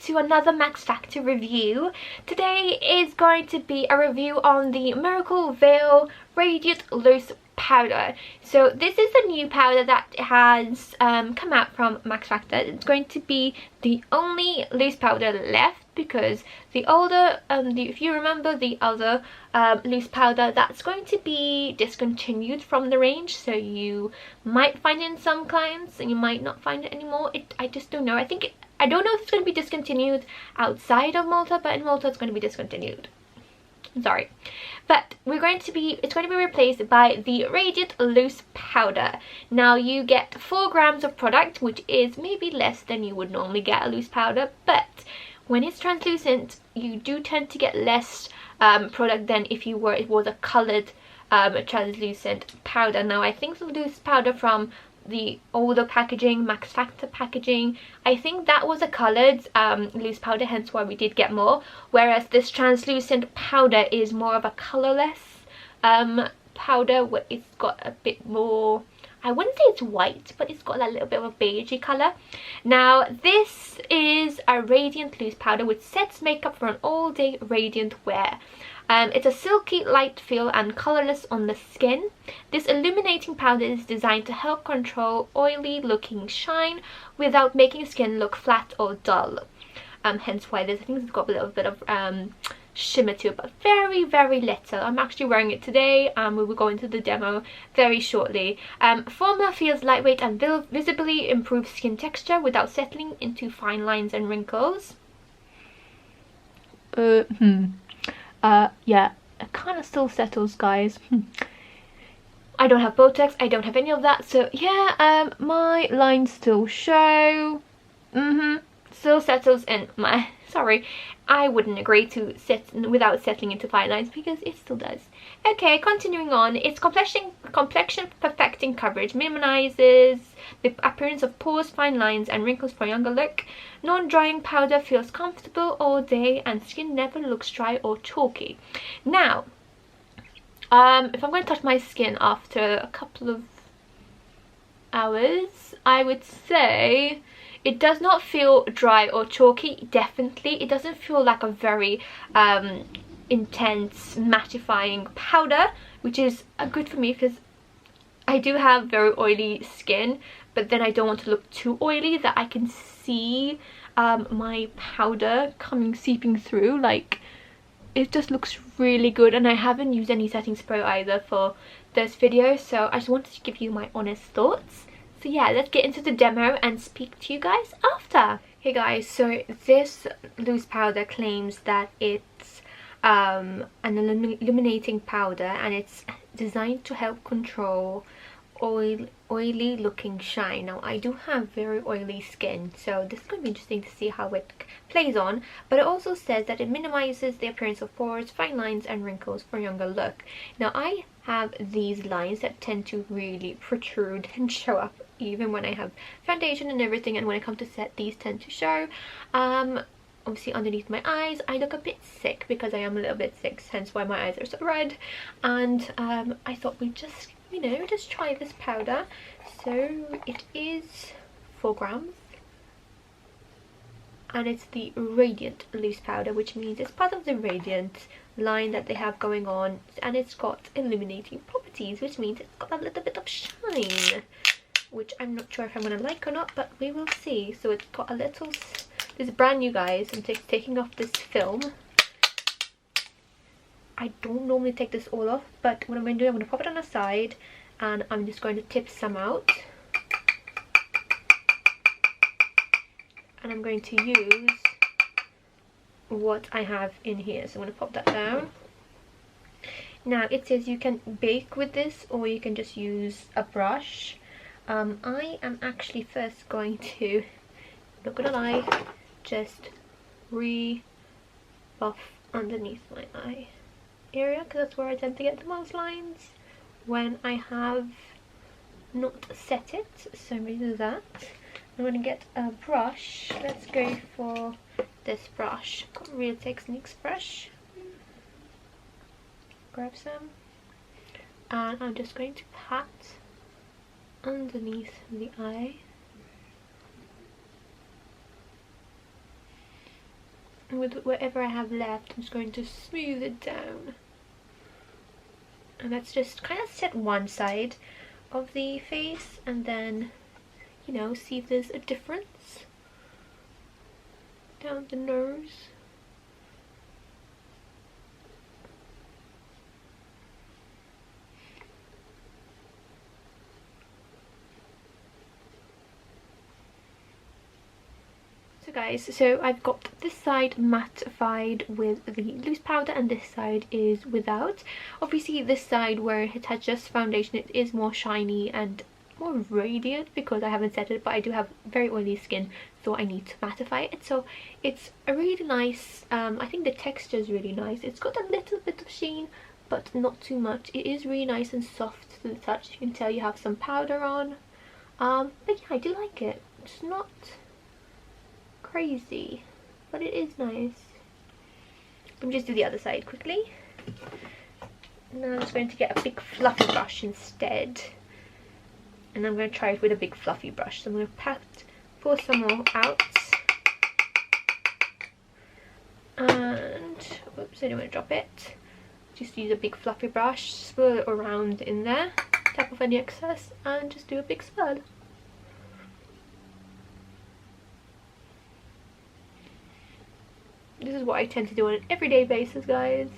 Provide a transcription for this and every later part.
to another Max Factor review. Today is going to be a review on the Miracle Veil Radiant Loose Powder. So this is the new powder that has come out from Max Factor. It's going to be the only loose powder left, because the older, if you remember the other loose powder, that's going to be discontinued from the range. So you might find it in some clients and you might not find it anymore. I just don't know. I don't know if it's going to be discontinued outside of Malta, but in Malta it's going to be discontinued. I'm sorry. But it's going to be replaced by the Radiant Loose Powder. Now you get 4 grams of product, which is maybe less than you would normally get a loose powder, but when it's translucent you do tend to get less product than if it was a coloured translucent powder. Now I think the loose powder from the older packaging, Max Factor packaging, I think that was a coloured loose powder, hence why we did get more, whereas this translucent powder is more of a colourless powder, where it's got a bit more, I wouldn't say it's white, but it's got that little bit of a beigey colour. Now this is a radiant loose powder which sets makeup for an all-day radiant wear. It's a silky light feel and colourless on the skin. This illuminating powder is designed to help control oily looking shine without making skin look flat or dull. Hence why I think it's got a little bit of shimmer to it, but very, very little. I'm actually wearing it today and we will go into the demo very shortly. Formula feels lightweight and visibly improves skin texture without settling into fine lines and wrinkles. Yeah, it kind of still settles, guys. I don't have Botox, I don't have any of that, so yeah, my lines still show. Still settles in my, sorry, I wouldn't agree to set without settling into fine lines, because it still does. Okay, continuing on, it's complexion perfecting coverage, minimizes the appearance of pores, fine lines and wrinkles for a younger look. Non-drying powder feels comfortable all day and skin never looks dry or chalky. Now, if I'm going to touch my skin after a couple of hours, I would say it does not feel dry or chalky. Definitely, it doesn't feel like a very intense mattifying powder, which is good for me because I do have very oily skin, but then I don't want to look too oily that I can see my powder seeping through. Like, it just looks really good, and I haven't used any setting spray either for this video, so I just wanted to give you my honest thoughts. So yeah, let's get into the demo and speak to you guys after. Hey guys, so this loose powder claims that it's an illuminating powder and it's designed to help control oily looking shine. Now I do have very oily skin, so this is going to be interesting to see how it plays on, but it also says that it minimizes the appearance of pores, fine lines and wrinkles for a younger look. Now I have these lines that tend to really protrude and show up even when I have foundation and everything, and when I come to set, these tend to show. Obviously underneath my eyes I look a bit sick because I am a little bit sick, hence why my eyes are so red, and I thought we'd just, you know, just try this powder. So it is 4 grams and it's the Radiant Loose Powder, which means it's part of the Radiant line that they have going on, and it's got illuminating properties, which means it's got a little bit of shine, which I'm not sure if I'm going to like or not, but we will see. So it's got a little, this is brand new, guys. I'm taking off this film. I don't normally take this all off, but what I'm going to do, I'm going to pop it on the side and I'm just going to tip some out. And I'm going to use what I have in here. So I'm going to pop that down. Now it says you can bake with this or you can just use a brush. I am actually first going to, not gonna lie, just buff underneath my eye area, because that's where I tend to get the most lines when I have not set it. So I'm going to do that. I'm going to get a brush. Let's go for this brush. Got a Real Techniques brush. Grab some, and I'm just going to pat underneath the eye. And with whatever I have left, I'm just going to smooth it down. And let's just kind of set one side of the face and then, you know, see if there's a difference down the nose. So guys, so I've got this side mattified with the loose powder and this side is without. Obviously this side where it has just foundation, it is more shiny and more radiant because I haven't set it, but I do have very oily skin, so I need to mattify it. So it's a really nice, I think the texture is really nice. It's got a little bit of sheen, but not too much. It is really nice and soft to the touch. You can tell you have some powder on. But yeah, I do like it. It's not crazy, but it is nice. Let me just do the other side quickly. Now I'm just going to get a big fluffy brush instead, and I'm going to try it with a big fluffy brush. So I'm going to pour some more out, and oops, I didn't want to drop it. Just use a big fluffy brush, swirl it around in there, tap off any excess, and just do a big swirl. This is what I tend to do on an everyday basis, guys.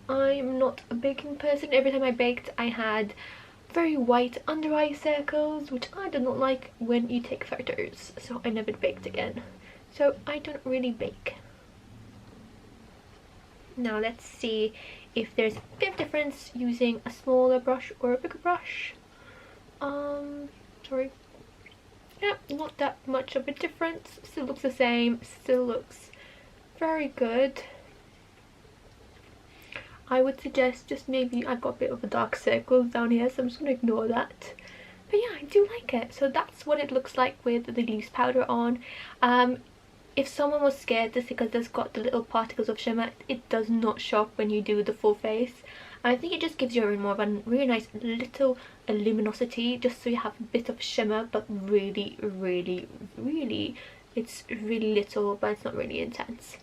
I'm not a baking person. Every time I baked, I had very white under eye circles, which I do not like when you take photos. So I never baked again. So I don't really bake. Now let's see if there's a bit of difference using a smaller brush or a bigger brush. Sorry. Yeah, not that much of a difference. Still looks the same. Still looks very good. I would suggest just maybe, I've got a bit of a dark circles down here, so I'm just going to ignore that. But yeah, I do like it. So that's what it looks like with the loose powder on. If someone was scared, just because there's got the little particles of shimmer, it does not show up when you do the full face. I think it just gives you more of a really nice little luminosity, just so you have a bit of shimmer, but really, really, really, it's really little, but it's not really intense.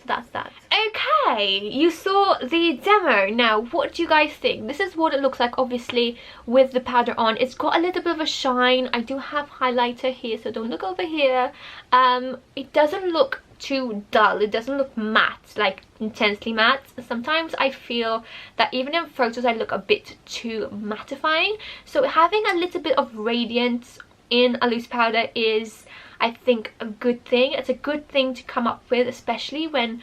That's that. Okay, you saw the demo. Now what do you guys think? This is what it looks like, obviously, with the powder on. It's got a little bit of a shine. I do have highlighter here, so don't look over here. It doesn't look too dull. It doesn't look matte, like intensely matte. Sometimes I feel that even in photos I look a bit too mattifying, so having a little bit of radiance in a loose powder is, I think, a good thing. It's a good thing to come up with, especially when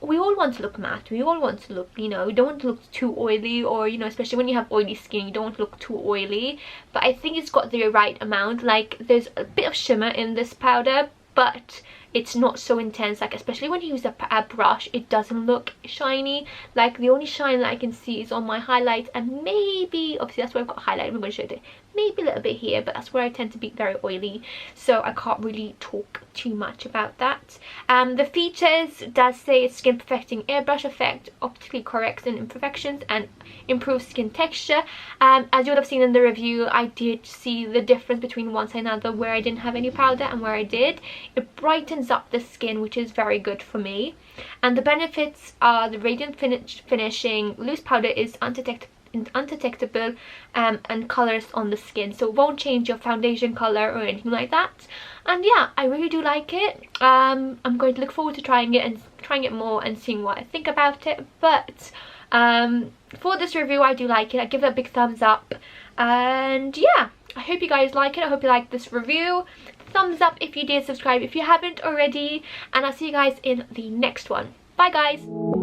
we all want to look matte. We all want to look, you know, we don't want to look too oily, or, you know, especially when you have oily skin, you don't want to look too oily. But I think it's got the right amount. Like, there's a bit of shimmer in this powder, but it's not so intense. Like, especially when you use a brush, it doesn't look shiny. Like, the only shine that I can see is on my highlight, and maybe, obviously that's where I've got highlight, I'm going to show it, maybe a little bit here, but that's where I tend to be very oily, so I can't really talk too much about that. The features does say skin perfecting airbrush effect, optically corrects imperfections and improves skin texture. As you would have seen in the review, I did see the difference between one side and another, where I didn't have any powder and where I did. It brightens up the skin, which is very good for me. And the benefits are the radiant finishing. Loose powder is undetectable and colors on the skin, so it won't change your foundation color or anything like that. And yeah, I really do like it. I'm going to look forward to trying it more and seeing what I think about it. But for this review, I do like it. I give it a big thumbs up, and yeah, I hope you guys like it. I hope you like this review. Thumbs up if you did, subscribe if you haven't already, and I'll see you guys in the next one. Bye guys.